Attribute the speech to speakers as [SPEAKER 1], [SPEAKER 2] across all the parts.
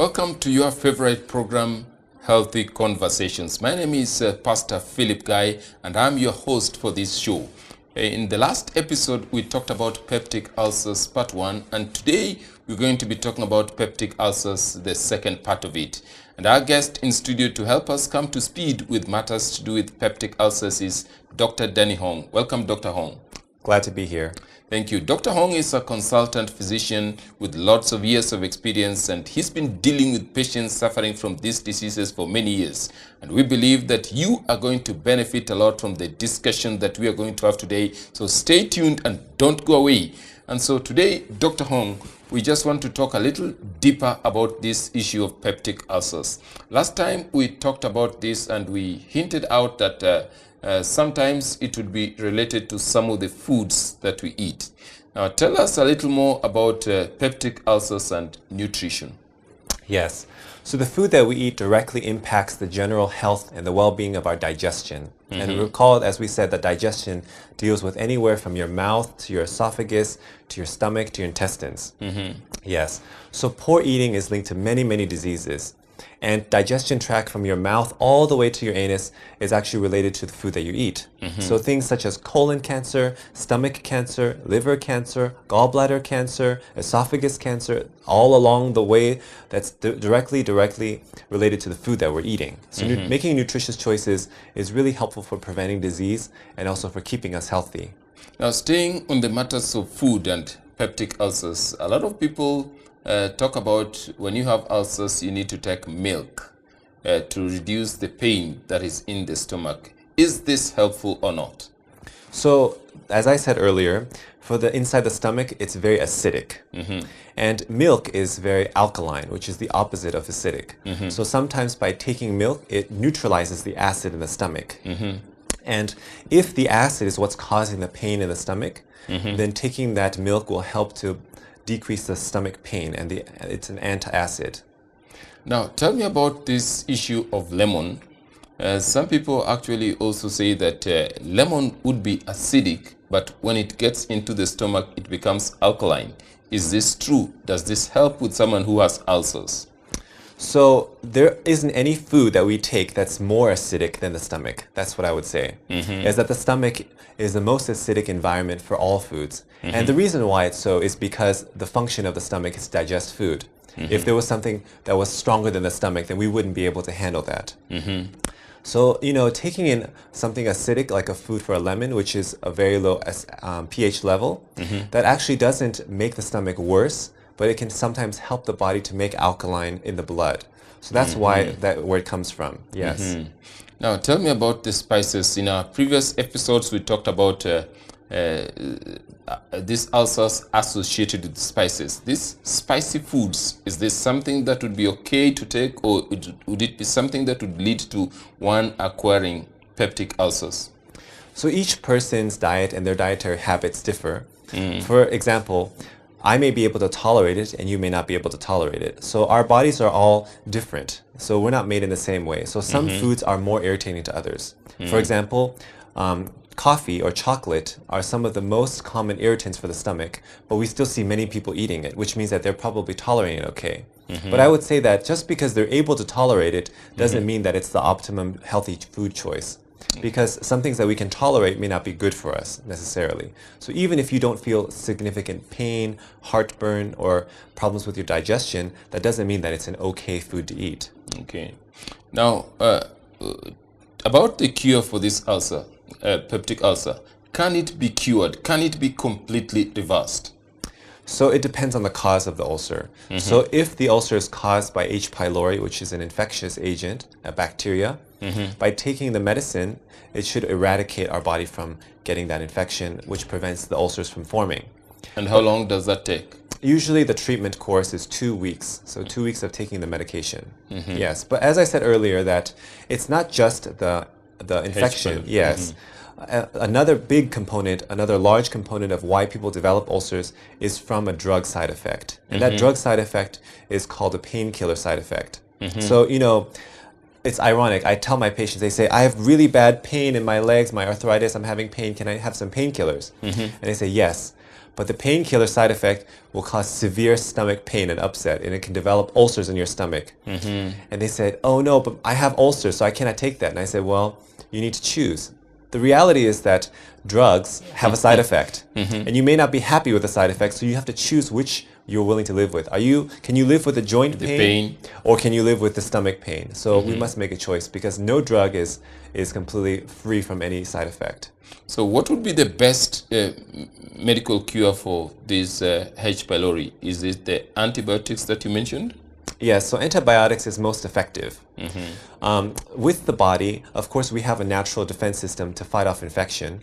[SPEAKER 1] Welcome to your favorite program, Healthy Conversations. My name is Pastor Philip Guy, and I'm your host for this show. In the last episode, we talked about peptic ulcers part 1, and today we're going to be talking about peptic ulcers, the second part of it. And our guest in studio to help us come to speed with matters to do with peptic ulcers is Dr. Danny Hong. Welcome, Dr. Hong.
[SPEAKER 2] Glad to be here.
[SPEAKER 1] Thank you. Dr. Hong is a consultant physician with lots of years of experience, and he's been dealing with patients suffering from these diseases for many years. And we believe that you are going to benefit a lot from the discussion that we are going to have today. So stay tuned and don't go away. And so today, Dr. Hong, we just want to talk a little deeper about this issue of peptic ulcers. Last time we talked about this and we hinted out that sometimes it would be related to some of the foods that we eat. Now, tell us a little more about peptic ulcers and nutrition.
[SPEAKER 2] Yes. So the food that we eat directly impacts the general health and the well-being of our digestion. And recall, as we said, that digestion deals with anywhere from your mouth to your esophagus to your stomach to your intestines. Yes. So poor eating is linked to many, many diseases. And digestion tract from your mouth all the way to your anus is actually related to the food that you eat. So things such as colon cancer, stomach cancer, liver cancer, gallbladder cancer, esophagus cancer, all along the way, that's directly related to the food that we're eating. So making nutritious choices is really helpful for preventing disease and also for keeping us healthy.
[SPEAKER 1] Now, staying on the matters of food and peptic ulcers, a lot of people talk about when you have ulcers, you need to take milk to reduce the pain that is in the stomach. Is this helpful or not?
[SPEAKER 2] So, as I said earlier, for the inside the stomach, it's very acidic. And milk is very alkaline, which is the opposite of acidic. So sometimes by taking milk, it neutralizes the acid in the stomach. And if the acid is what's causing the pain in the stomach, then taking that milk will help to decrease the stomach pain, and it's an antacid.
[SPEAKER 1] Now, tell me about this issue of lemon. Some people actually also say that lemon would be acidic, but when it gets into the stomach, it becomes alkaline. Is this true? Does this help with someone who has ulcers?
[SPEAKER 2] So there isn't any food that we take that's more acidic than the stomach. That's what I would say. Is that the stomach is the most acidic environment for all foods. And the reason why it's so is because the function of the stomach is to digest food. If there was something that was stronger than the stomach, then we wouldn't be able to handle that. So, taking in something acidic like a food for a lemon, which is a very low pH level, that actually doesn't make the stomach worse, but it can sometimes help the body to make alkaline in the blood. So that's where it comes from. Yes.
[SPEAKER 1] Now, tell me about the spices. In our previous episodes, we talked about these ulcers associated with spices. These spicy foods, is this something that would be okay to take, or would it be something that would lead to one acquiring peptic ulcers?
[SPEAKER 2] So each person's diet and their dietary habits differ. For example, I may be able to tolerate it and you may not be able to tolerate it. So our bodies are all different. So we're not made in the same way. So some foods are more irritating to others. For example, coffee or chocolate are some of the most common irritants for the stomach, but we still see many people eating it, which means that they're probably tolerating it okay. But I would say that just because they're able to tolerate it doesn't mean that it's the optimum healthy food choice. Because some things that we can tolerate may not be good for us necessarily. So even if you don't feel significant pain, heartburn, or problems with your digestion, that doesn't mean that it's an okay food to eat.
[SPEAKER 1] Okay. Now, about the cure for this ulcer, peptic ulcer, can it be cured? Can it be completely reversed?
[SPEAKER 2] So it depends on the cause of the ulcer. So if the ulcer is caused by H. pylori, which is an infectious agent, a bacteria, by taking the medicine, it should eradicate our body from getting that infection, which prevents the ulcers from forming.
[SPEAKER 1] And how long does that take?
[SPEAKER 2] Usually the treatment course is 2 weeks, so 2 weeks of taking the medication. Yes, but as I said earlier, that it's not just the infection. Yes. Another big component, another large component of why people develop ulcers is from a drug side effect. And that drug side effect is called a painkiller side effect. So, it's ironic. I tell my patients, they say, I have really bad pain in my legs, my arthritis, I'm having pain, can I have some painkillers? And they say, yes. But the painkiller side effect will cause severe stomach pain and upset, and it can develop ulcers in your stomach. And they said, oh no, but I have ulcers, so I cannot take that. And I said, well, you need to choose. The reality is that drugs have a side effect, and you may not be happy with the side effect, so you have to choose which you're willing to live with. Can you live with the joint pain, or can you live with the stomach pain? So we must make a choice, because no drug is completely free from any side effect.
[SPEAKER 1] So what would be the best medical cure for this H. pylori? Is it the antibiotics that you mentioned?
[SPEAKER 2] Yes, so antibiotics is most effective. With the body, of course, we have a natural defense system to fight off infection.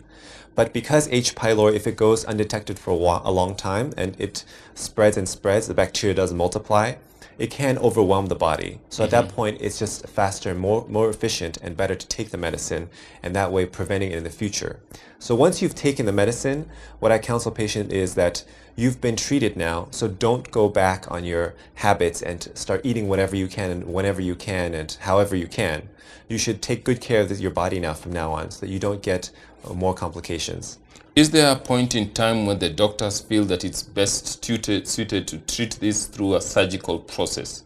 [SPEAKER 2] But because H. pylori, if it goes undetected for a long time and it spreads and spreads, the bacteria does multiply, it can overwhelm the body. So at that point, it's just faster, more efficient, and better to take the medicine, and that way preventing it in the future. So once you've taken the medicine, what I counsel patients is that you've been treated now, so don't go back on your habits and start eating whatever you can and whenever you can and however you can. You should take good care of your body now from now on, so that you don't get more complications.
[SPEAKER 1] Is there a point in time when the doctors feel that it's best suited to treat this through a surgical process?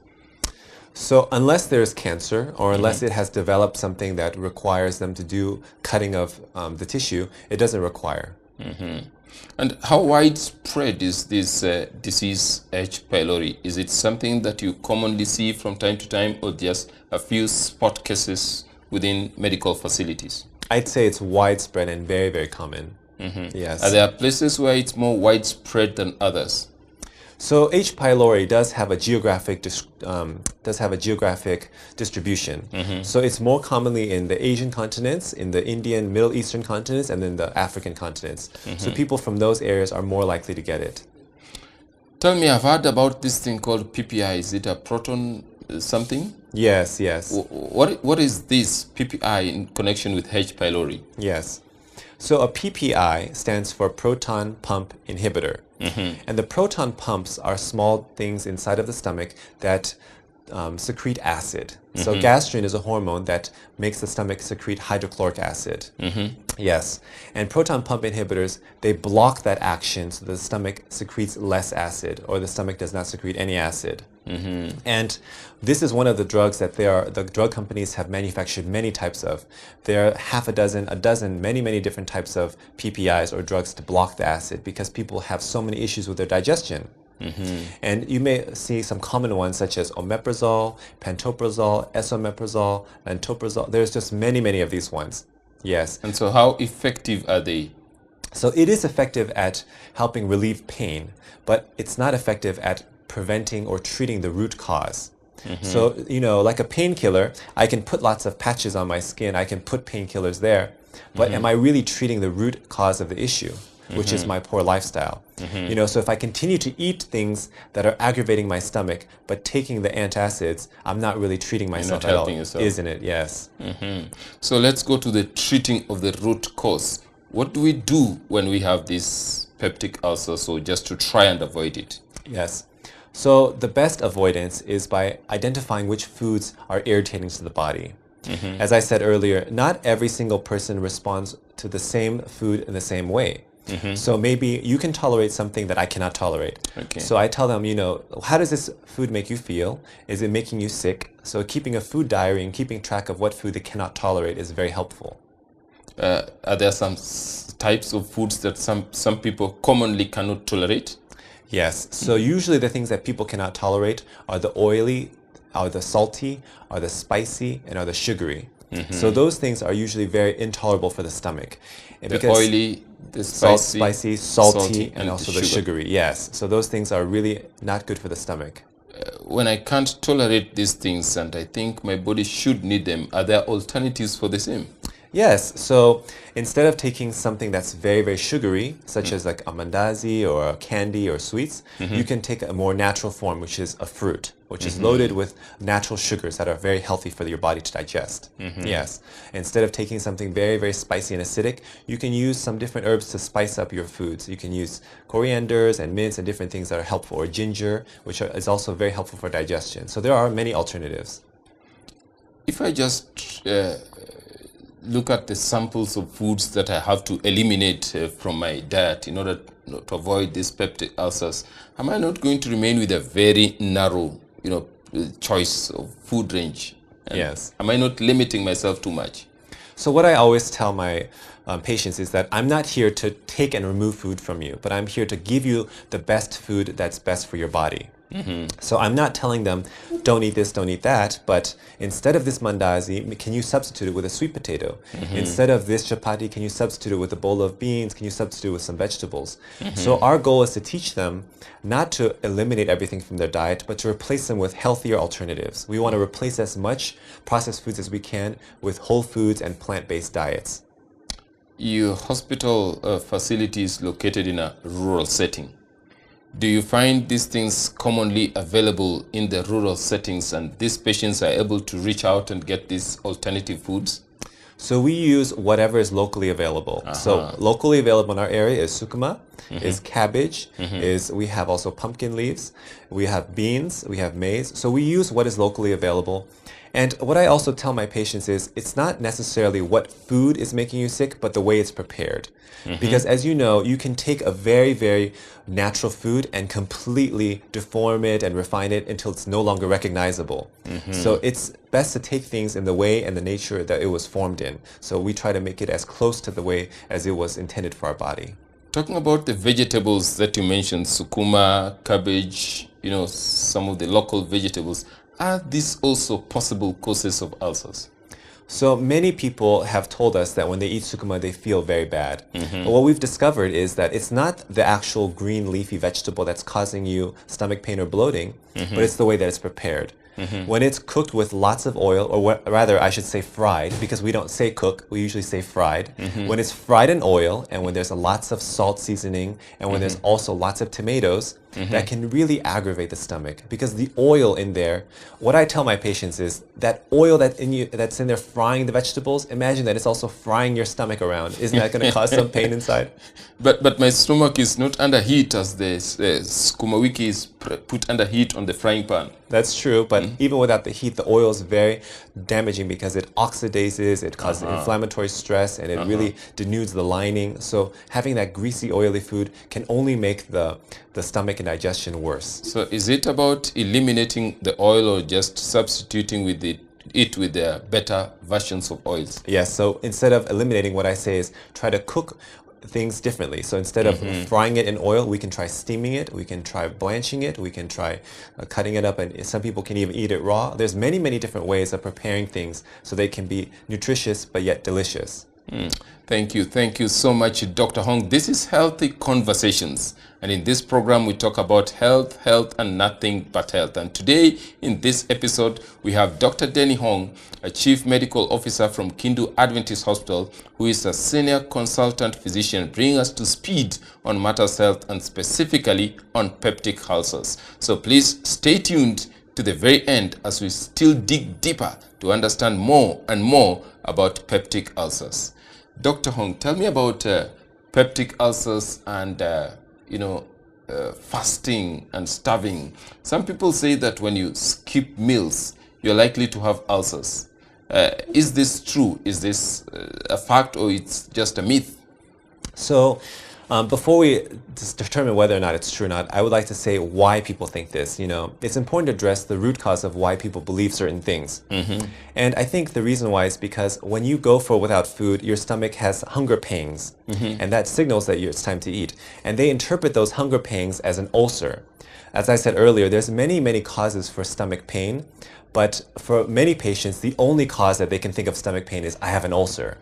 [SPEAKER 2] So unless there's cancer, or unless it has developed something that requires them to do cutting of the tissue, it doesn't require.
[SPEAKER 1] And how widespread is this disease, H. pylori? Is it something that you commonly see from time to time, or just a few spot cases within medical facilities?
[SPEAKER 2] I'd say it's widespread and very, very common. Yes.
[SPEAKER 1] Are there places where it's more widespread than others?
[SPEAKER 2] So H. pylori does have a geographic distribution. So it's more commonly in the Asian continents, in the Indian, Middle Eastern continents, and then the African continents. So people from those areas are more likely to get it.
[SPEAKER 1] Tell me, I've heard about this thing called PPI. Is it a proton something?
[SPEAKER 2] Yes, yes.
[SPEAKER 1] What is this PPI in connection with H. pylori?
[SPEAKER 2] Yes. So a PPI stands for proton pump inhibitor. And the proton pumps are small things inside of the stomach that secrete acid. So gastrin is a hormone that makes the stomach secrete hydrochloric acid. Yes. And proton pump inhibitors, they block that action so the stomach secretes less acid, or the stomach does not secrete any acid. And this is one of the drugs that the drug companies have manufactured many types of. There are half a dozen, many different types of PPIs or drugs to block the acid, because people have so many issues with their digestion. And you may see some common ones such as omeprazole, pantoprazole, esomeprazole, lansoprazole. There's just many of these ones. Yes.
[SPEAKER 1] And so how effective are they?
[SPEAKER 2] So it is effective at helping relieve pain, but it's not effective at preventing or treating the root cause. So, like a painkiller, I can put lots of patches on my skin, I can put painkillers there, but am I really treating the root cause of the issue, which is my poor lifestyle? So if I continue to eat things that are aggravating my stomach, but taking the antacids, I'm not really treating myself at all, isn't it? Yes.
[SPEAKER 1] So let's go to the treating of the root cause. What do we do when we have this peptic ulcer, so just to try and avoid it?
[SPEAKER 2] Yes. So the best avoidance is by identifying which foods are irritating to the body. As I said earlier, not every single person responds to the same food in the same way. So maybe you can tolerate something that I cannot tolerate. So I tell them, how does this food make you feel? Is it making you sick? So keeping a food diary and keeping track of what food they cannot tolerate is very helpful.
[SPEAKER 1] Are there some types of foods that some people commonly cannot tolerate?
[SPEAKER 2] Yes. So usually the things that people cannot tolerate are the oily, are the salty, are the spicy, and are the sugary. So those things are usually very intolerable for the stomach.
[SPEAKER 1] The oily, the spicy,
[SPEAKER 2] salty, and also the sugary. Yes. So those things are really not good for the stomach.
[SPEAKER 1] When I can't tolerate these things and I think my body should need them, are there alternatives for the same?
[SPEAKER 2] Yes, so instead of taking something that's very sugary, such as like a mandazi or a candy or sweets, you can take a more natural form, which is a fruit, which is loaded with natural sugars that are very healthy for your body to digest. Yes, instead of taking something very spicy and acidic, you can use some different herbs to spice up your foods. You can use corianders and mints and different things that are helpful, or ginger, which is also very helpful for digestion. So there are many alternatives.
[SPEAKER 1] If I just look at the samples of foods that I have to eliminate from my diet in order to avoid these peptic ulcers, am I not going to remain with a very narrow, choice of food range? And
[SPEAKER 2] Yes.
[SPEAKER 1] am I not limiting myself too much?
[SPEAKER 2] So what I always tell my patients is that I'm not here to take and remove food from you, but I'm here to give you the best food that's best for your body. So I'm not telling them, don't eat this, don't eat that, but instead of this mandazi, can you substitute it with a sweet potato? Instead of this chapati, can you substitute it with a bowl of beans? Can you substitute it with some vegetables? So our goal is to teach them not to eliminate everything from their diet, but to replace them with healthier alternatives. We want to replace as much processed foods as we can with whole foods and plant-based diets.
[SPEAKER 1] Your hospital facility is located in a rural setting. Do you find these things commonly available in the rural settings, and these patients are able to reach out and get these alternative foods?
[SPEAKER 2] So we use whatever is locally available. So locally available in our area is sukuma, is cabbage, we have also pumpkin leaves, we have beans, we have maize. So we use what is locally available. And what I also tell my patients is it's not necessarily what food is making you sick, but the way it's prepared. Because as you know, you can take a very, very natural food and completely deform it and refine it until it's no longer recognizable. So it's best to take things in the way and the nature that it was formed in. So we try to make it as close to the way as it was intended for our body.
[SPEAKER 1] Talking about the vegetables that you mentioned, sukuma, cabbage, some of the local vegetables, are these also possible causes of ulcers?
[SPEAKER 2] So many people have told us that when they eat sukuma, they feel very bad. But what we've discovered is that it's not the actual green leafy vegetable that's causing you stomach pain or bloating, but it's the way that it's prepared. When it's cooked with lots of oil, or rather I should say fried, because we don't say cook, we usually say fried. When it's fried in oil, and when there's lots of salt seasoning, and when there's also lots of tomatoes, that can really aggravate the stomach, because the oil in there, what I tell my patients is that oil that's in there frying the vegetables, imagine that it's also frying your stomach around. Isn't that going to cause some pain inside?
[SPEAKER 1] But my stomach is not under heat as the sukuma wiki is put under heat on the frying pan.
[SPEAKER 2] That's true, but even without the heat, the oil is very damaging because it oxidizes, it causes inflammatory stress, and it really denudes the lining. So having that greasy, oily food can only make the stomach and digestion worse.
[SPEAKER 1] So is it about eliminating the oil or just substituting with it with the better versions of oils?
[SPEAKER 2] Yes, so instead of eliminating, what I say is try to cook things differently. So instead of frying it in oil, we can try steaming it, we can try blanching it, we can try cutting it up, and some people can even eat it raw. There's many, many different ways of preparing things so they can be nutritious but yet delicious.
[SPEAKER 1] Thank you so much, Dr. Hong. This is Healthy Conversations, and in this program we talk about health, and nothing but health. And today in this episode we have Dr. Denny Hong, a Chief Medical Officer from Kindu Adventist Hospital, who is a Senior Consultant Physician, bringing us to speed on matters health and specifically on peptic ulcers. So please stay tuned to the very end as we still dig deeper to understand more and more about peptic ulcers. Dr. Hong, tell me about peptic ulcers and fasting and starving. Some people say that when you skip meals, you're likely to have ulcers. Is this true? Is this a fact, or it's just a myth?
[SPEAKER 2] So before we determine whether or not it's true or not, I would like to say why people think this. It's important to address the root cause of why people believe certain things. And I think the reason why is because when you go for without food, your stomach has hunger pangs, and that signals that it's time to eat. And they interpret those hunger pangs as an ulcer. As I said earlier, there's many, many causes for stomach pain. But for many patients, the only cause that they can think of stomach pain is, I have an ulcer.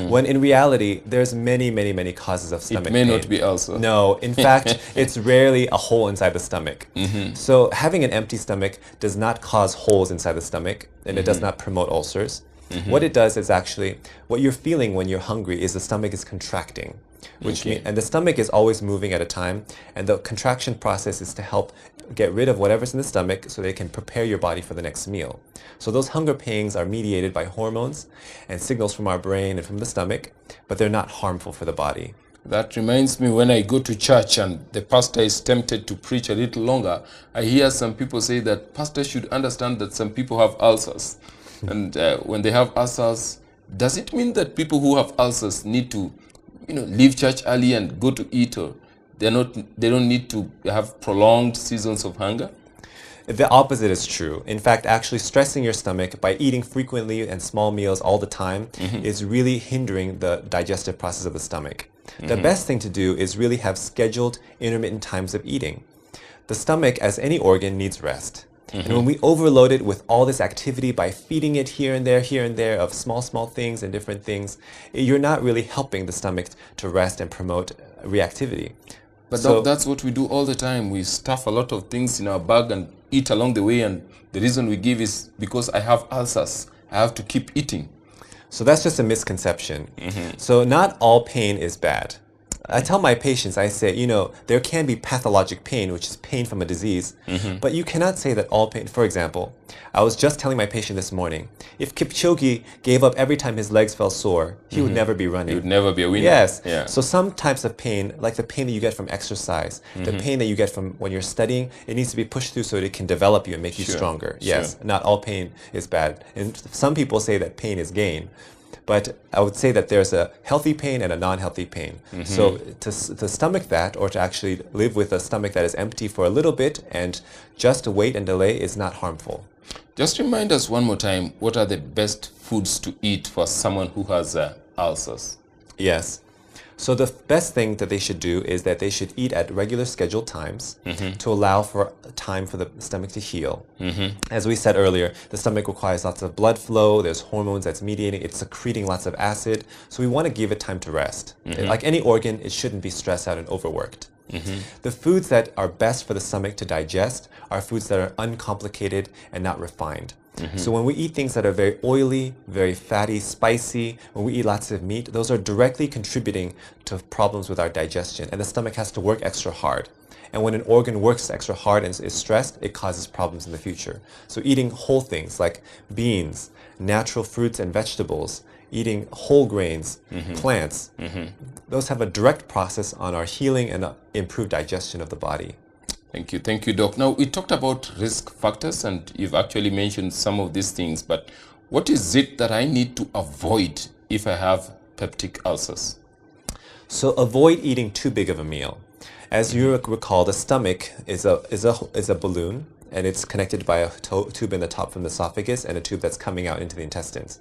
[SPEAKER 2] When in reality, there's many, many, many causes of stomach pain.
[SPEAKER 1] It may not be ulcer.
[SPEAKER 2] No, in fact, it's rarely a hole inside the stomach. So having an empty stomach does not cause holes inside the stomach, and it does not promote ulcers. What it does is actually, what you're feeling when you're hungry is the stomach is contracting. And the stomach is always moving at a time, and the contraction process is to help get rid of whatever's in the stomach so they can prepare your body for the next meal. So those hunger pangs are mediated by hormones and signals from our brain and from the stomach, but they're not harmful for the body.
[SPEAKER 1] That reminds me, when I go to church and the pastor is tempted to preach a little longer, I hear some people say that pastor should understand that some people have ulcers. And when they have ulcers, does it mean that people who have ulcers need to leave church early and go to eat, or they don't need to have prolonged seasons of hunger?
[SPEAKER 2] The opposite is true. In fact, actually stressing your stomach by eating frequently and small meals all the time is really hindering the digestive process of the stomach. The best thing to do is really have scheduled intermittent times of eating. The stomach, as any organ, needs rest. And when we overload it with all this activity by feeding it here and there of small things and different things, you're not really helping the stomach to rest and promote reactivity.
[SPEAKER 1] But so, that's what we do all the time. We stuff a lot of things in our bag and eat along the way, and the reason we give is because I have ulcers. I have to keep eating.
[SPEAKER 2] So that's just a misconception. So not all pain is bad. I tell my patients, I say, you know, there can be pathologic pain, which is pain from a disease, but you cannot say that all pain. For example, I was just telling my patient this morning, if Kipchoge gave up every time his legs felt sore, he would never be running.
[SPEAKER 1] He would never be a winner.
[SPEAKER 2] Yes.
[SPEAKER 1] Yeah.
[SPEAKER 2] So some types of pain, like the pain that you get from exercise, the pain that you get from when you're studying, it needs to be pushed through so that it can develop you and make you stronger. Yes. Not all pain is bad. And some people say that pain is gain. But I would say that there's a healthy pain and a non-healthy pain. So to stomach that, or to actually live with a stomach that is empty for a little bit and just wait and delay is not harmful.
[SPEAKER 1] Just remind us one more time, what are the best foods to eat for someone who has ulcers?
[SPEAKER 2] Yes. So the best thing that they should do is that they should eat at regular scheduled times to allow for time for the stomach to heal. As we said earlier, the stomach requires lots of blood flow, there's hormones that's mediating, it's secreting lots of acid, so we want to give it time to rest. Like any organ, it shouldn't be stressed out and overworked. The foods that are best for the stomach to digest are foods that are uncomplicated and not refined. So when we eat things that are very oily, very fatty, spicy, when we eat lots of meat, those are directly contributing to problems with our digestion, and the stomach has to work extra hard. And when an organ works extra hard and is stressed, it causes problems in the future. So eating whole things like beans, natural fruits and vegetables, eating whole grains, plants, those have a direct process on our healing and improved digestion of the body.
[SPEAKER 1] Thank you, Doc. Now, we talked about risk factors, and you've actually mentioned some of these things, but what is it that I need to avoid if I have peptic ulcers?
[SPEAKER 2] So avoid eating too big of a meal. As you recall, the stomach is a balloon, and it's connected by a tube in the top from the esophagus and a tube that's coming out into the intestines.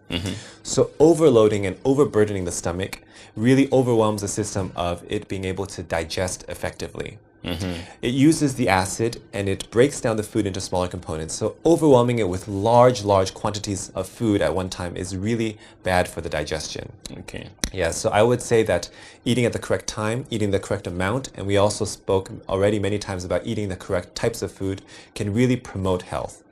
[SPEAKER 2] So overloading and overburdening the stomach really overwhelms the system of it being able to digest effectively. It uses the acid and it breaks down the food into smaller components. So overwhelming it with large quantities of food at one time is really bad for the digestion.
[SPEAKER 1] Okay.
[SPEAKER 2] Yeah, so I would say that eating at the correct time, eating the correct amount, and we also spoke already many times about eating the correct types of food can really promote health.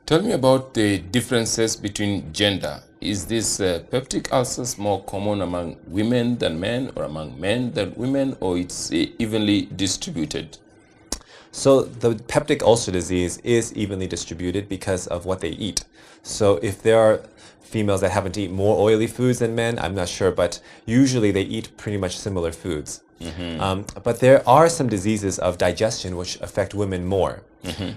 [SPEAKER 1] Tell me about the differences between gender. Is this peptic ulcers more common among women than men, or among men than women, or it's evenly distributed?
[SPEAKER 2] So the peptic ulcer disease is evenly distributed because of what they eat. So if there are females that happen to eat more oily foods than men, I'm not sure, but usually they eat pretty much similar foods. But there are some diseases of digestion which affect women more.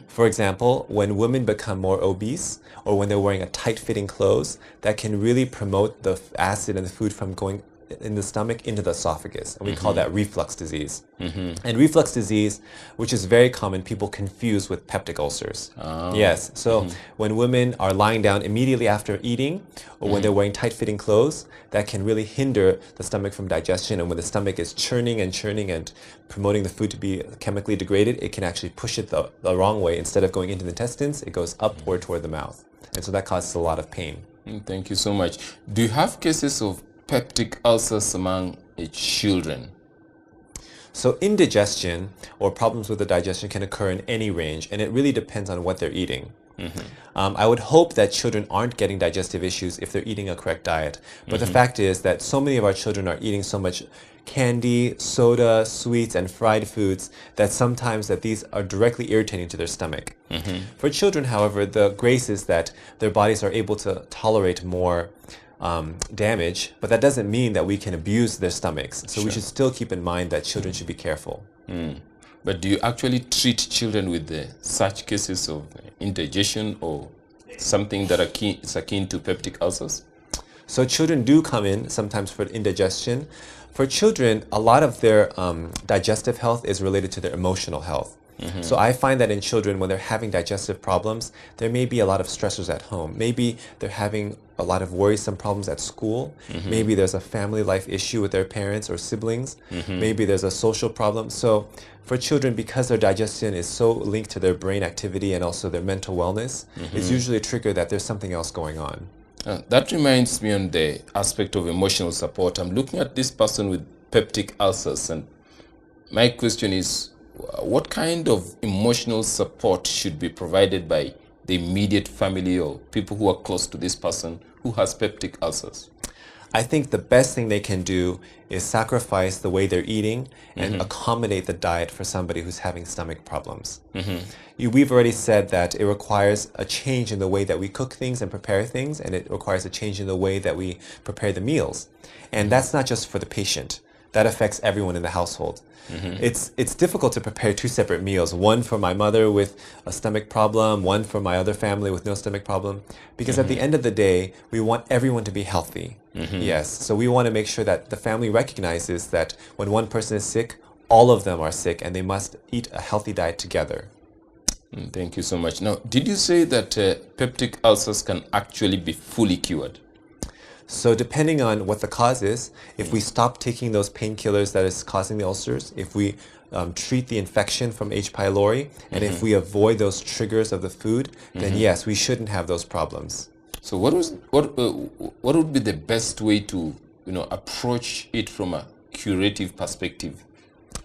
[SPEAKER 2] For example, when women become more obese or when they're wearing a tight-fitting clothes, that can really promote the acid and the food from going in the stomach into the esophagus, and we call that reflux disease. And reflux disease, which is very common, people confuse with peptic ulcers. Yes, so when women are lying down immediately after eating, or when they're wearing tight-fitting clothes, that can really hinder the stomach from digestion, and when the stomach is churning and promoting the food to be chemically degraded, it can actually push it the wrong way. Instead of going into the intestines, it goes upward toward the mouth, and so that causes a lot of pain.
[SPEAKER 1] Thank you so much. Do you have cases of peptic ulcers among children?
[SPEAKER 2] So indigestion or problems with the digestion can occur in any range, and it really depends on what they're eating. I would hope that children aren't getting digestive issues if they're eating a correct diet. But the fact is that so many of our children are eating so much candy, soda, sweets, and fried foods that sometimes that these are directly irritating to their stomach. For children, however, the grace is that their bodies are able to tolerate more damage, but that doesn't mean that we can abuse their stomachs. So we should still keep in mind that children should be careful.
[SPEAKER 1] But do you actually treat children with such cases of indigestion or something that is akin to peptic ulcers?
[SPEAKER 2] So children do come in sometimes for indigestion. For children, a lot of their digestive health is related to their emotional health. So I find that in children, when they're having digestive problems, there may be a lot of stressors at home. Maybe they're having a lot of worrisome problems at school. Maybe there's a family life issue with their parents or siblings. Maybe there's a social problem. So for children, because their digestion is so linked to their brain activity and also their mental wellness, it's usually a trigger that there's something else going on.
[SPEAKER 1] That reminds me on the aspect of emotional support. I'm looking at this person with peptic ulcers, and my question is, what kind of emotional support should be provided by the immediate family or people who are close to this person who has peptic ulcers?
[SPEAKER 2] I think the best thing they can do is sacrifice the way they're eating and accommodate the diet for somebody who's having stomach problems. We've already said that it requires a change in the way that we cook things and prepare things, and it requires a change in the way that we prepare the meals. And that's not just for the patient. That affects everyone in the household. It's difficult to prepare two separate meals, one for my mother with a stomach problem, one for my other family with no stomach problem, because at the end of the day, we want everyone to be healthy. Yes, so we want to make sure that the family recognizes that when one person is sick, all of them are sick, and they must eat a healthy diet together.
[SPEAKER 1] Thank you so much. Now, did you say that peptic ulcers can actually be fully cured?
[SPEAKER 2] So depending on what the cause is, if we stop taking those painkillers that is causing the ulcers, if we treat the infection from H. pylori, and if we avoid those triggers of the food, then yes, we shouldn't have those problems.
[SPEAKER 1] So what would be the best way to approach it from a curative perspective?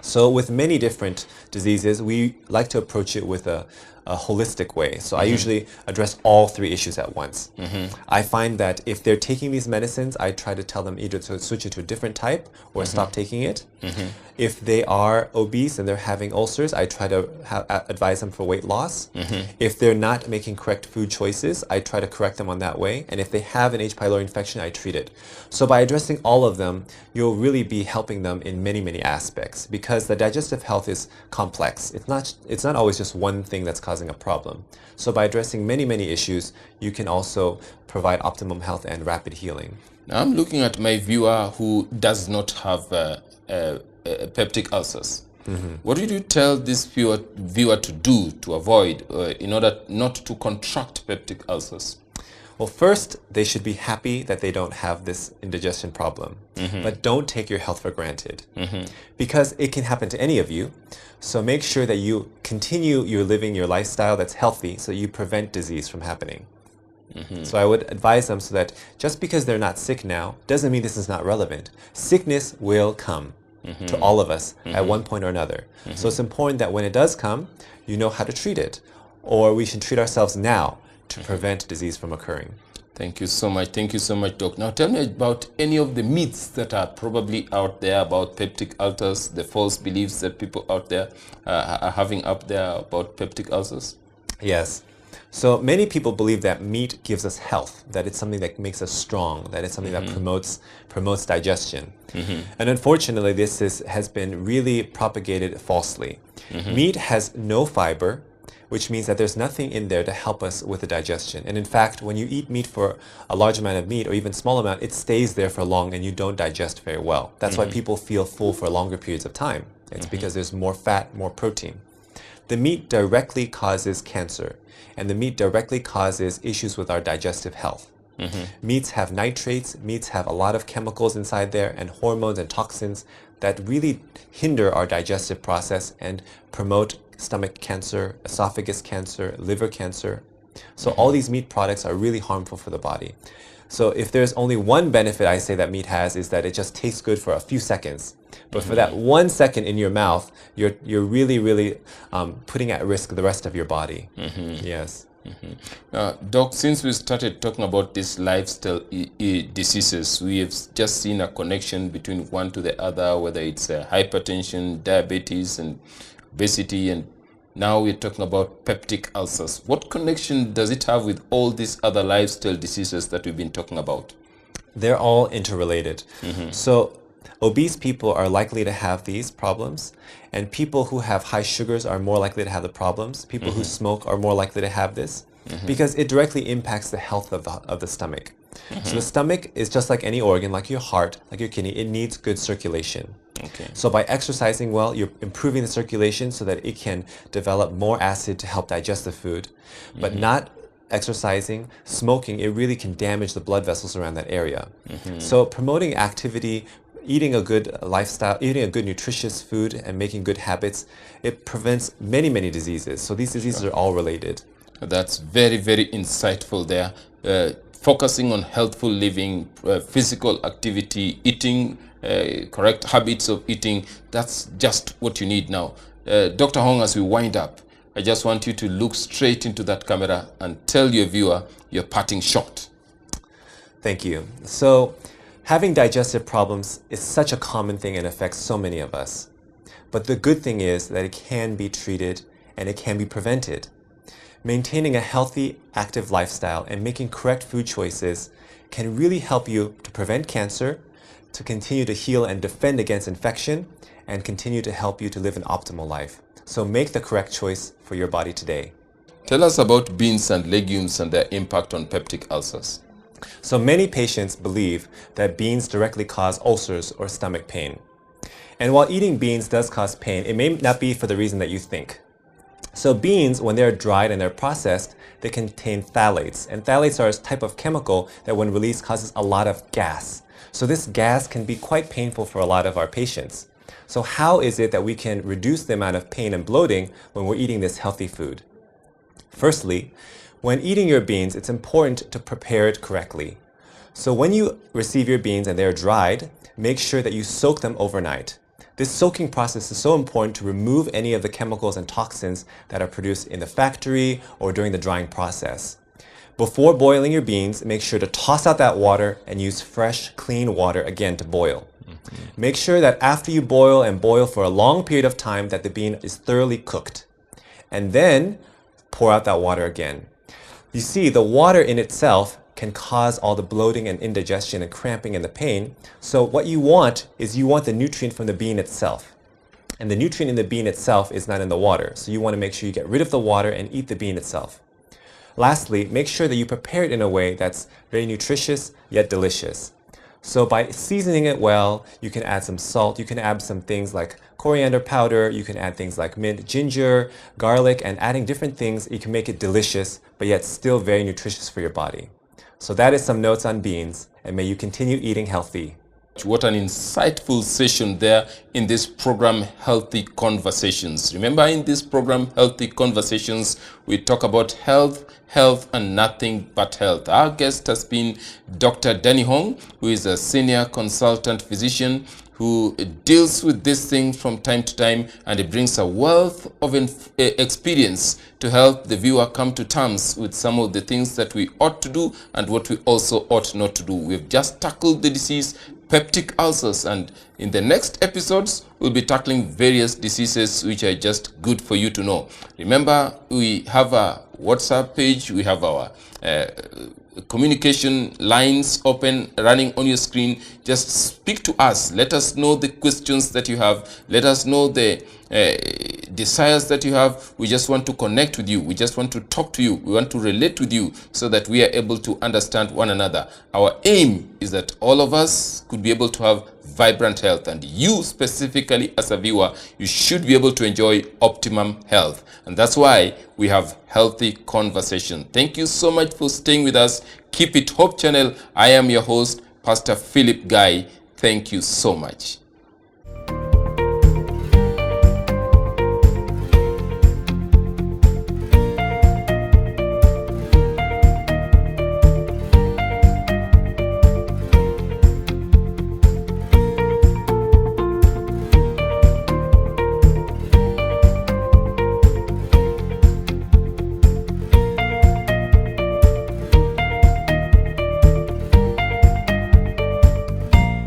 [SPEAKER 2] So with many different diseases, we like to approach it with a holistic way. So I usually address all three issues at once. I find that if they're taking these medicines, I try to tell them either to switch it to a different type or stop taking it. If they are obese and they're having ulcers, I try to advise them for weight loss. If they're not making correct food choices, I try to correct them on that way. And if they have an H. pylori infection, I treat it. So by addressing all of them, you'll really be helping them in many, many aspects, because the digestive health is complex. It's not always just one thing that's causing a problem. So by addressing many, many issues, you can also provide optimum health and rapid healing.
[SPEAKER 1] Now I'm looking at my viewer who does not have peptic ulcers. What did you tell this viewer to do to avoid in order not to contract peptic ulcers?
[SPEAKER 2] Well, first, they should be happy that they don't have this indigestion problem. But don't take your health for granted, because it can happen to any of you. So make sure that you continue living your lifestyle that's healthy so you prevent disease from happening. So I would advise them so that just because they're not sick now doesn't mean this is not relevant. Sickness will come to all of us at one point or another. So it's important that when it does come, you know how to treat it, or we should treat ourselves now to prevent disease from occurring.
[SPEAKER 1] Thank you so much. Thank you so much, Doc. Now tell me about any of the myths that are probably out there about peptic ulcers, the false beliefs that people out there are having up there about peptic ulcers.
[SPEAKER 2] Yes. So many people believe that meat gives us health, that it's something that makes us strong, that it's something that promotes digestion. And unfortunately, this has been really propagated falsely. Meat has no fiber, which means that there's nothing in there to help us with the digestion. And in fact, when you eat meat for a large amount of meat or even small amount, it stays there for long and you don't digest very well. That's why people feel full for longer periods of time. It's because there's more fat, more protein. The meat directly causes cancer, and the meat directly causes issues with our digestive health. Meats have nitrates, meats have a lot of chemicals inside there and hormones and toxins that really hinder our digestive process and promote stomach cancer, esophagus cancer, liver cancer. So all these meat products are really harmful for the body. So if there's only one benefit I say that meat has, is that it just tastes good for a few seconds. But for that 1 second in your mouth, you're really putting at risk the rest of your body. Yes.
[SPEAKER 1] Doc, since we started talking about these lifestyle diseases, we have just seen a connection between one to the other, whether it's hypertension, diabetes, and obesity, and now we're talking about peptic ulcers. What connection does it have with all these other lifestyle diseases that we've been talking about?
[SPEAKER 2] They're all interrelated. So obese people are likely to have these problems, and people who have high sugars are more likely to have the problems. People who smoke are more likely to have this, because it directly impacts the health of the stomach. So the stomach is just like any organ, like your heart, like your kidney. It needs good circulation.
[SPEAKER 1] Okay.
[SPEAKER 2] So by exercising well, you're improving the circulation so that it can develop more acid to help digest the food. But not exercising, smoking, it really can damage the blood vessels around that area. So promoting activity, eating a good lifestyle, eating a good nutritious food, and making good habits, it prevents many, many diseases. So these diseases are all related.
[SPEAKER 1] That's very, very insightful there. Focusing on healthful living, physical activity, eating, correct habits of eating, that's just what you need now. Dr. Hong, as we wind up, I just want you to look straight into that camera and tell your viewer your parting shot.
[SPEAKER 2] Thank you. So having digestive problems is such a common thing and affects so many of us. But the good thing is that it can be treated and it can be prevented. Maintaining a healthy, active lifestyle and making correct food choices can really help you to prevent cancer, to continue to heal and defend against infection, and continue to help you to live an optimal life. So make the correct choice for your body today.
[SPEAKER 1] Tell us about beans and legumes and their impact on peptic ulcers.
[SPEAKER 2] So many patients believe that beans directly cause ulcers or stomach pain. And while eating beans does cause pain, it may not be for the reason that you think. So beans, when they're dried and they're processed, they contain phthalates. And phthalates are a type of chemical that when released causes a lot of gas. So this gas can be quite painful for a lot of our patients. So how is it that we can reduce the amount of pain and bloating when we're eating this healthy food? Firstly, when eating your beans, it's important to prepare it correctly. So when you receive your beans and they're dried, make sure that you soak them overnight. This soaking process is so important to remove any of the chemicals and toxins that are produced in the factory or during the drying process. Before boiling your beans, make sure to toss out that water and use fresh, clean water again to boil. Make sure that after you boil and boil for a long period of time that the bean is thoroughly cooked. And then pour out that water again. You see, the water in itself can cause all the bloating and indigestion and cramping and the pain. So what you want is you want the nutrient from the bean itself. And the nutrient in the bean itself is not in the water. So you want to make sure you get rid of the water and eat the bean itself. Lastly, make sure that you prepare it in a way that's very nutritious yet delicious. So by seasoning it well, you can add some salt, you can add some things like coriander powder, you can add things like mint, ginger, garlic, and adding different things, you can make it delicious, but yet still very nutritious for your body. So that is some notes on beans, and may you continue eating healthy.
[SPEAKER 1] What an insightful session there in this program, Healthy Conversations. Remember, in this program, Healthy Conversations, we talk about health, and nothing but health. Our guest has been Dr. Danny Hong, who is a senior consultant physician who deals with this thing from time to time, and he brings a wealth of experience to help the viewer come to terms with some of the things that we ought to do and what we also ought not to do. We've just tackled the disease peptic ulcers, and in the next episodes we'll be tackling various diseases which are just good for you to know. Remember, we have a WhatsApp page, we have our communication lines open, running on your screen. Just speak to us. Let us know the questions that you have. Let us know the desires that you have. We just want to connect with you. We just want to talk to you. We want to relate with you so that we are able to understand one another. Our aim is that all of us could be able to have vibrant health, and you specifically as a viewer, you should be able to enjoy optimum health. And that's why we have Healthy Conversation. Thank you so much for staying with us. Keep it Hope Channel. I am your host, Pastor Philip Guy. Thank you so much.